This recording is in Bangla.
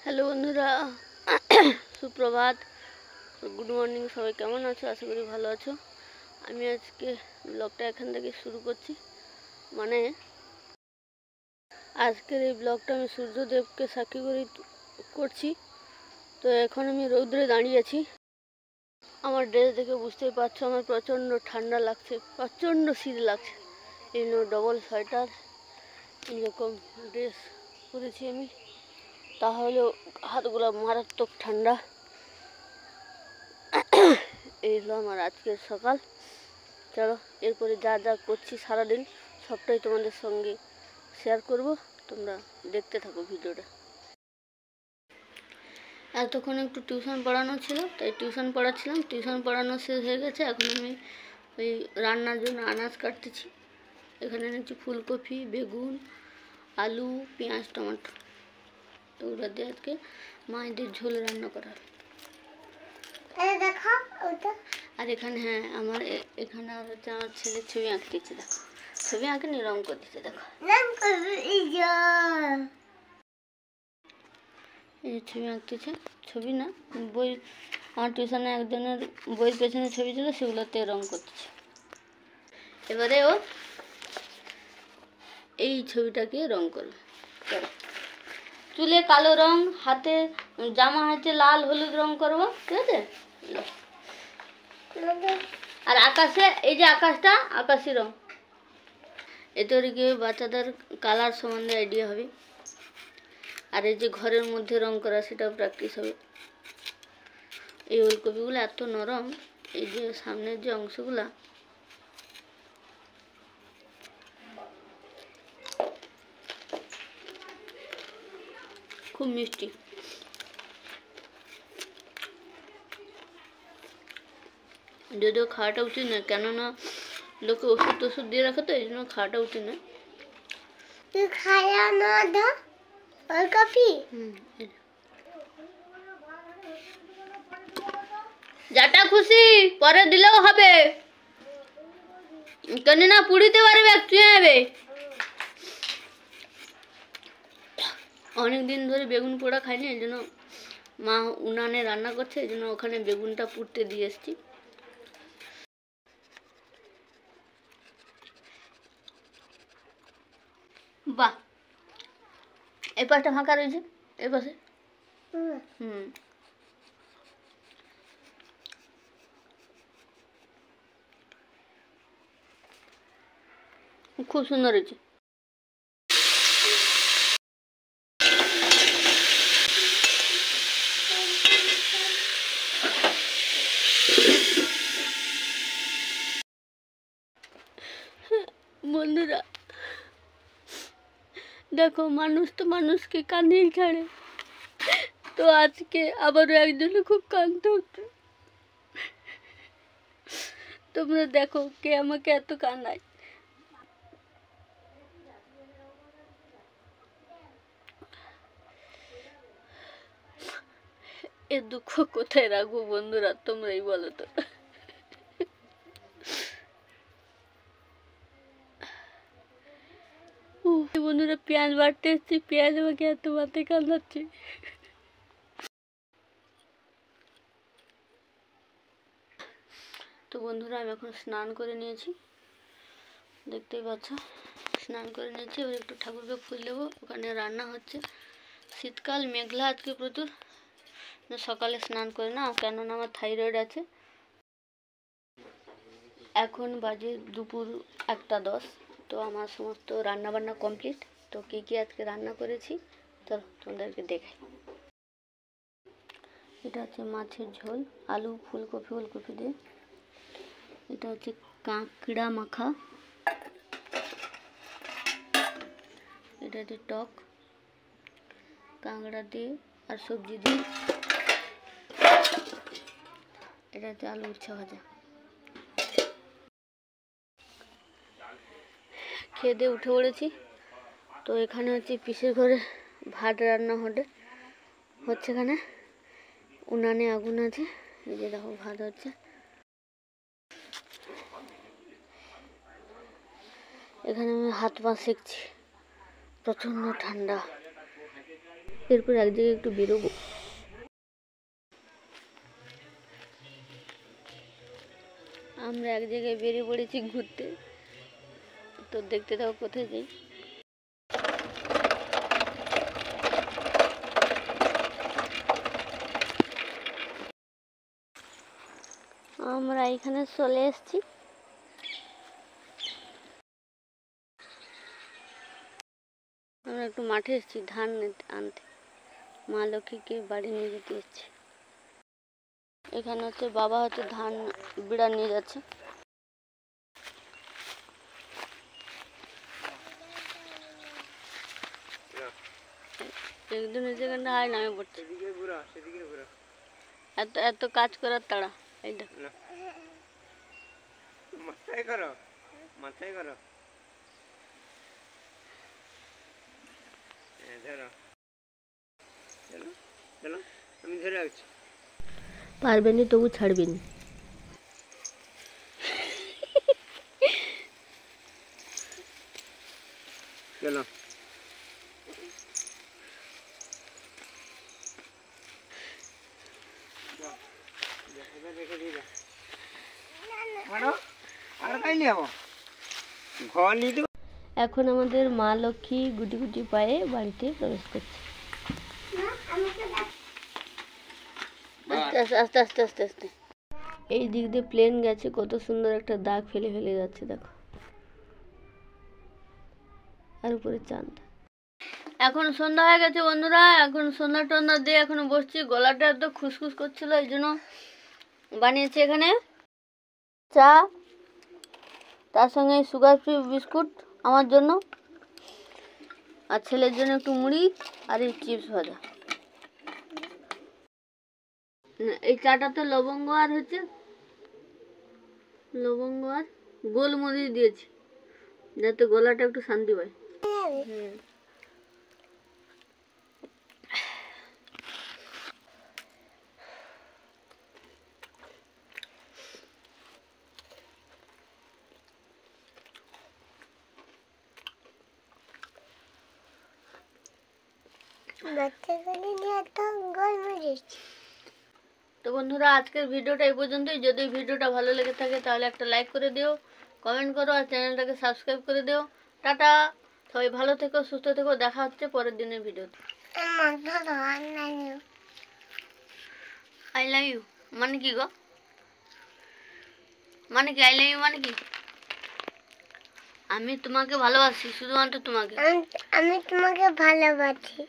হ্যালো বন্ধুরা, সুপ্রভাত, গুড মর্নিং। সবাই কেমন আছো? আশা করি ভালো আছো। আমি আজকে ব্লগটা এখান থেকে শুরু করছি। মানে আজকের এই ব্লগটা আমি সূর্যদেবকে সাক্ষী করে করছি। তো এখন আমি রৌদ্রে দাঁড়িয়ে আছি। আমার ড্রেস দেখে বুঝতেই পারছো আমার প্রচণ্ড ঠান্ডা লাগছে, প্রচণ্ড শীত লাগছে। এই জন্য ডবল সোয়েটার এরকম ড্রেস পরেছি আমি। তাহলেও হাতগুলো মারাত্মক ঠান্ডা। এই হলো আমার আজকের সকাল। চলো এরপরে যা যা করছি সারাদিন সবটাই তোমাদের সঙ্গে শেয়ার করব, তোমরা দেখতে থাকো ভিডিওটা। এতক্ষণ একটু টিউশন পড়ানো ছিল, তাই টিউশন পড়াচ্ছিলাম। টিউশন পড়ানো শেষ হয়ে গেছে। এখন আমি ওই রান্নার জন্য আনাজ কাটতেছি। এখানে এনেছি ফুলকপি, বেগুন, আলু, পেঁয়াজ, টমেটো। এগুলো দিয়ে আজকে মায়েদের ঝোল রান্না করা। আর এখানে আমার এখানে হচ্ছে আমার ছেলের ছবি আঁকতেছে। দেখো ছবি আঁকেনি, রং করতেছে। দেখো এই ছবি আঁকতেছে। ছবি না, বই। আমার টিউশনে একজনের বইয়ের পেছনে ছবি ছিল, সেগুলোতে রং করতেছে। এবারে ও এই ছবিটাকে রং করবে। চুলে কালো রং, হাতে জামা হাতে লাল হলুদ রং করবো, ঠিক আছে? আর আকাশে এই যে আকাশটা, আকাশি রং। এতে গিয়ে বাচ্চাদের কালার সম্বন্ধে আইডিয়া হবে। আর এই যে ঘরের মধ্যে রং করা, সেটাও প্র্যাকটিস হবে। এই ওলকপিগুলো এত নরম, এই যে সামনের যে অংশগুলা খুব মিষ্টি। যদিও খাওয়াটা উচিত নয়, কেননা লোকে ওষুধ টষুধ দিয়ে রাখে, তো এই জন্য খাওয়াটা উচিত নয়। যাটা খুশি পরে দিলেও হবে, কেননা পুড়িতে পারবে, চুয়ে যাবে। অনেকদিন ধরে বেগুন পোড়া খাইনি, এই জন্য মা উনানে রান্না করছে, এই জন্য ওখানে বেগুনটা পুড়তে দিয়ে এসছি। বাহ, এই পাশটা ফাঁকা রয়েছে, এই পাশে। খুব সুন্দর হয়েছে। বন্ধুরা দেখো, মানুষ তো মানুষকে কাঁদিয়ে ছাড়ে, তো আজকে আবারও একজনে খুব কাঁদতে হচ্ছে। তোমরা দেখো কে আমাকে এত কাঁদায়। এ দুঃখ কোথায় রাখবো বন্ধুরা, তোমরাই বলো তো। বন্ধুরা পেঁয়াজ বাড়তে এসছি, পেঁয়াজ আমাকে এত মাথায় কাঁদাচ্ছে। তো বন্ধুরা আমি এখন স্নান করে নিয়েছি, দেখতেই পাচ্ছ। স্নান করে নিয়েছি, এবার একটু ঠাকুরকে ফুল দেবো। ওখানে রান্না হচ্ছে। শীতকাল, মেঘলা আজকে প্রচুর। সকালে স্নান করে না, কেননা আমার থাইরয়েড আছে। এখন বাজে দুপুর 1:10। তো আমার সমস্ত রান্নাবান্না কমপ্লিট। তো কী কী আজকে রান্না করেছি চলো তোমাদেরকে দেখাই। এটা হচ্ছে মাছের ঝোল, আলু, ফুলকপি, ওলকপি দিয়ে। এটা হচ্ছে কাঁকড়া মাখা। এটা হচ্ছে টক কাঁকড়া দিয়ে আর সবজি দিয়ে। এটা হচ্ছে আলু উচ্ছা ভাজা। খেয়ে দিয়ে উঠে পড়েছি। তো এখানে হচ্ছে পিসের ঘরে ভাত রান্না হচ্ছে। এখানে উনানে আগুন আছে, এই যে দেখো ভাত হচ্ছে। এখানে আমি হাত পা সেঁকছি, প্রচণ্ড ঠান্ডা। এরপর এক জায়গায় একটু বেরোবো। আমরা এক জায়গায় বেরিয়ে পড়েছি ঘুরতে, তো দেখতে থাকো কোথায় যাই। আমরা এখানে চলে এসেছি। আমরা একটু মাঠে এসেছি ধান আনতে, মা লক্ষ্মীকে বাড়ি নিয়ে যেতে এসেছি। এখানে হচ্ছে বাবা হচ্ছে ধান বিড়া নিয়ে যাচ্ছে। একদিনের যেখানে হয় নামে পড়ছে, এত এত কাজ করার তাড়া। এই দেখ মাথায় করো, মাথায় করো, ধরো, চলো চলো, আমি ধরে রাখছি। পারবেনি তবু ছাড়বেনি। চলো রেখে দিয়ে আর কাই নিয়ে যাবো ঘর নিতে। এখন আমাদের মা লক্ষ্মী গুটি গুটি পায়ে বাড়িতে প্রবেশ করছে। আস্তে আস্তে আস্তে আস্তে আস্তে। এই দিক দিয়ে প্লেন গেছে, কত সুন্দর একটা দাগ ফেলে ফেলে যাচ্ছে দেখো, আর উপরে চাঁদ। এখন সন্ধ্যা হয়ে গেছে বন্ধুরা, এখন সন্ধ্যা টন্ধ্যা দিয়ে এখন বসছি। গলাটা এত খুসখুস করছিল, এই জন্য বানিয়েছি এখানে চা, তার সঙ্গে সুগার ফ্রি বিস্কুট আমার জন্য, আর ছেলের জন্য একটু মুড়ি আর এই চিপস ভাজা। এই চাটাতে লবঙ্গ আর হচ্ছে লবঙ্গ আর গোলমরিচ দিয়েছি যাতে গলাটা একটু শান্তি পায়। তো বন্ধুরা আজকের ভিডিওটা এই পর্যন্তই। যদি ভিডিওটা ভালো লেগে থাকে তাহলে একটা লাইক করে দিও, কমেন্ট করো আর চ্যানেলটাকে সাবস্ক্রাইব করে দিও। টাটা, সবাই ভালো থেকো, সুস্থ থেকো, দেখা হচ্ছে পরের দিনের ভিডিওতে। আই লাভ ইউ মানে কি গো? মানে কি আই লাভ ইউ মানে কি? আমি তোমাকে ভালোবাসি, শুধুমাত্র তোমাকে। আমি তোমাকে ভালোবাসি।